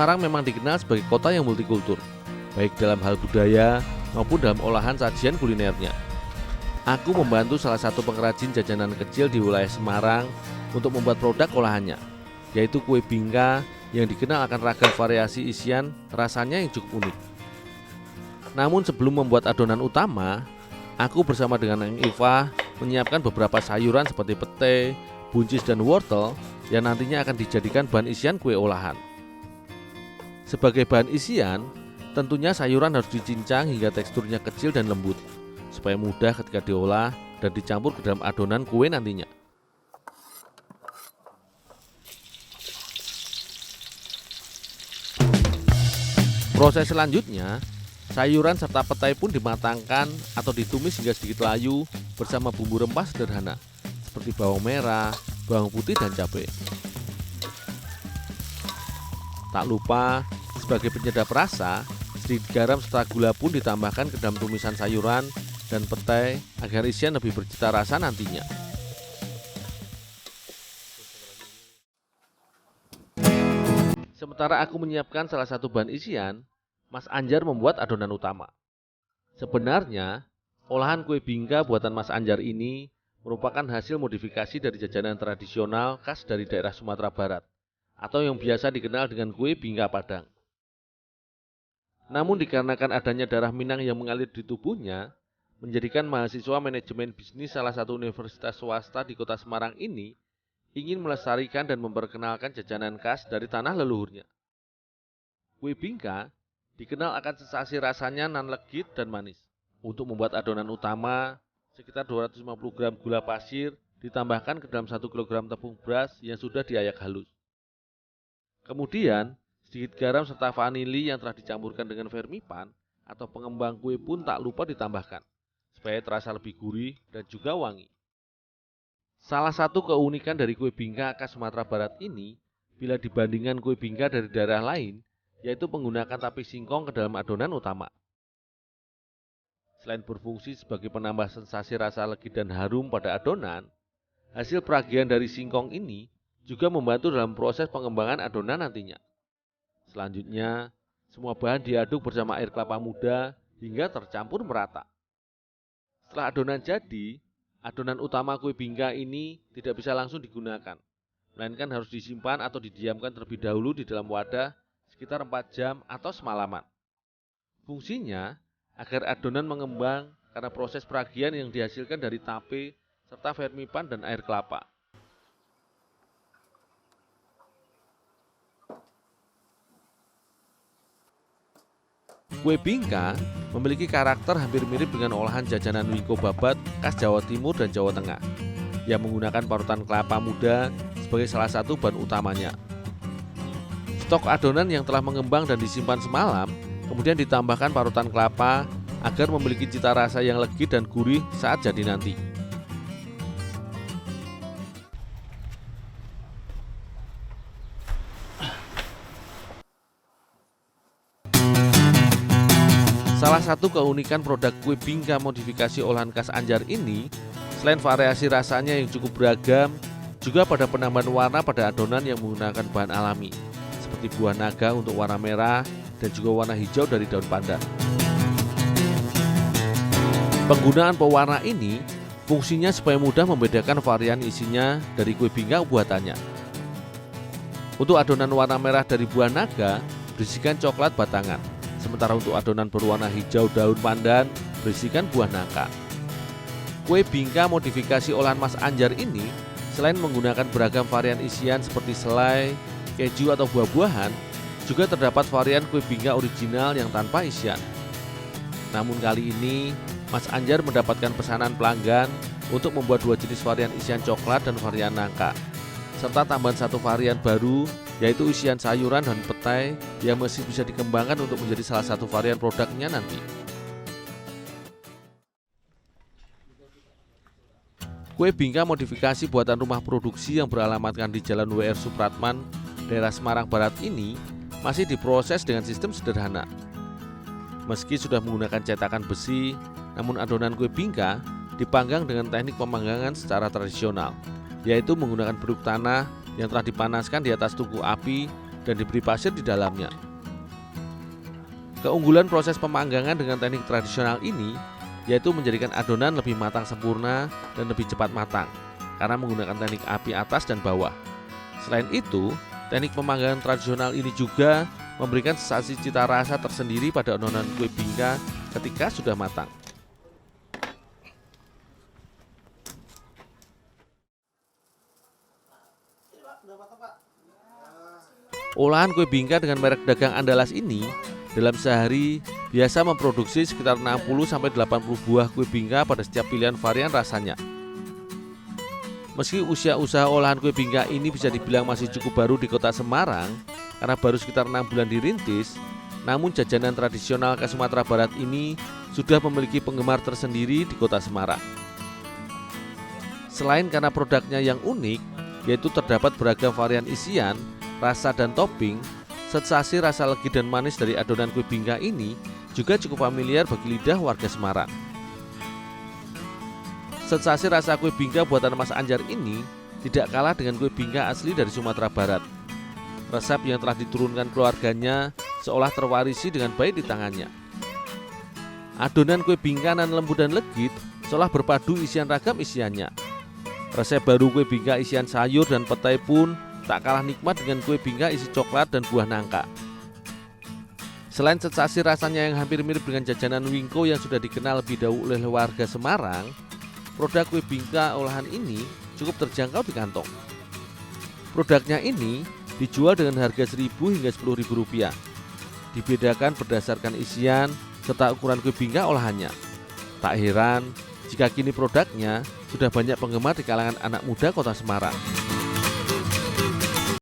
Semarang memang dikenal sebagai kota yang multikultur, baik dalam hal budaya maupun dalam olahan sajian kulinernya. Aku membantu salah satu pengrajin jajanan kecil di wilayah Semarang untuk membuat produk olahannya, yaitu kue bingka yang dikenal akan ragam variasi isian rasanya yang cukup unik. Namun sebelum membuat adonan utama, aku bersama dengan Neng Iva menyiapkan beberapa sayuran seperti pete, buncis, dan wortel yang nantinya akan dijadikan bahan isian kue olahan. Sebagai bahan isian, tentunya sayuran harus dicincang hingga teksturnya kecil dan lembut, supaya mudah ketika diolah dan dicampur ke dalam adonan kue nantinya. Proses selanjutnya, sayuran serta petai pun dimatangkan atau ditumis hingga sedikit layu bersama bumbu rempah sederhana seperti bawang merah, bawang putih, dan cabai. Tak lupa, sebagai penyedap rasa, sedikit garam serta gula pun ditambahkan ke dalam tumisan sayuran dan petai agar isian lebih bercita rasa nantinya. Sementara aku menyiapkan salah satu bahan isian, Mas Anjar membuat adonan utama. Sebenarnya, olahan kue bingka buatan Mas Anjar ini merupakan hasil modifikasi dari jajanan tradisional khas dari daerah Sumatera Barat, atau yang biasa dikenal dengan kue bingka Padang. Namun dikarenakan adanya darah Minang yang mengalir di tubuhnya, menjadikan mahasiswa manajemen bisnis salah satu universitas swasta di kota Semarang ini ingin melestarikan dan memperkenalkan jajanan khas dari tanah leluhurnya. Kue bingka dikenal akan sensasi rasanya nan legit dan manis. Untuk membuat adonan utama, sekitar 250 gram gula pasir ditambahkan ke dalam 1 kg tepung beras yang sudah diayak halus. Kemudian, sedikit garam serta vanili yang telah dicampurkan dengan vermipan atau pengembang kue pun tak lupa ditambahkan, supaya terasa lebih gurih dan juga wangi. Salah satu keunikan dari kue bingka khas Sumatera Barat ini, bila dibandingkan kue bingka dari daerah lain, yaitu menggunakan tape singkong ke dalam adonan utama. Selain berfungsi sebagai penambah sensasi rasa legit dan harum pada adonan, hasil peragian dari singkong ini juga membantu dalam proses pengembangan adonan nantinya. Selanjutnya, semua bahan diaduk bersama air kelapa muda hingga tercampur merata. Setelah adonan jadi, adonan utama kue bingka ini tidak bisa langsung digunakan, melainkan harus disimpan atau didiamkan terlebih dahulu di dalam wadah sekitar 4 jam atau semalaman. Fungsinya agar adonan mengembang karena proses peragian yang dihasilkan dari tape serta vermipan dan air kelapa. Kue bingka memiliki karakter hampir mirip dengan olahan jajanan wingko babat khas Jawa Timur dan Jawa Tengah yang menggunakan parutan kelapa muda sebagai salah satu bahan utamanya. Stok adonan yang telah mengembang dan disimpan semalam kemudian ditambahkan parutan kelapa agar memiliki cita rasa yang legit dan gurih saat jadi nanti. Salah satu keunikan produk kue bingka modifikasi olahan khas Anjar ini, selain variasi rasanya yang cukup beragam, juga pada penambahan warna pada adonan yang menggunakan bahan alami, seperti buah naga untuk warna merah dan juga warna hijau dari daun pandan. Penggunaan pewarna ini fungsinya supaya mudah membedakan varian isinya dari kue bingka buatannya. Untuk adonan warna merah dari buah naga berisikan coklat batangan, sementara untuk adonan berwarna hijau daun pandan berisikan buah nangka. Kue bingka modifikasi olahan Mas Anjar ini selain menggunakan beragam varian isian seperti selai, keju atau buah-buahan, juga terdapat varian kue bingka original yang tanpa isian. Namun kali ini Mas Anjar mendapatkan pesanan pelanggan untuk membuat 2 jenis varian isian coklat dan varian nangka, serta tambahan 1 varian baru yaitu isian sayuran dan petai yang masih bisa dikembangkan untuk menjadi salah satu varian produknya nanti. Kue bingka modifikasi buatan rumah produksi yang beralamatkan di Jalan W.R. Supratman, daerah Semarang Barat ini masih diproses dengan sistem sederhana. Meski sudah menggunakan cetakan besi, namun adonan kue bingka dipanggang dengan teknik pemanggangan secara tradisional, yaitu menggunakan beruk tanah yang telah dipanaskan di atas tungku api dan diberi pasir di dalamnya. Keunggulan proses pemanggangan dengan teknik tradisional ini yaitu menjadikan adonan lebih matang sempurna dan lebih cepat matang karena menggunakan teknik api atas dan bawah. Selain itu, teknik pemanggangan tradisional ini juga memberikan sensasi cita rasa tersendiri pada adonan kue bingka ketika sudah matang. Olahan kue bingka dengan merek dagang Andalas ini dalam sehari biasa memproduksi sekitar 60-80 buah kue bingka pada setiap pilihan varian rasanya. Meski usia usaha olahan kue bingka ini bisa dibilang masih cukup baru di kota Semarang karena baru sekitar 6 bulan dirintis, namun jajanan tradisional khas Sumatera Barat ini sudah memiliki penggemar tersendiri di kota Semarang. Selain karena produknya yang unik, yaitu terdapat beragam varian isian, rasa dan topping, sensasi rasa legi dan manis dari adonan kue bingka ini juga cukup familiar bagi lidah warga Semarang. Sensasi rasa kue bingka buatan Mas Anjar ini tidak kalah dengan kue bingka asli dari Sumatera Barat. Resep yang telah diturunkan keluarganya seolah terwarisi dengan baik di tangannya. Adonan kue bingka nan lembut dan legit seolah berpadu isian ragam isiannya. Resep baru kue bingka isian sayur dan petai pun tak kalah nikmat dengan kue bingka isi coklat dan buah nangka. Selain sensasi rasanya yang hampir mirip dengan jajanan wingko yang sudah dikenal lebih dahulu oleh warga Semarang, produk kue bingka olahan ini cukup terjangkau di kantong. Produknya ini dijual dengan harga Rp1.000 hingga Rp10.000. Dibedakan berdasarkan isian serta ukuran kue bingka olahannya. Tak heran jika kini produknya sudah banyak penggemar di kalangan anak muda kota Semarang.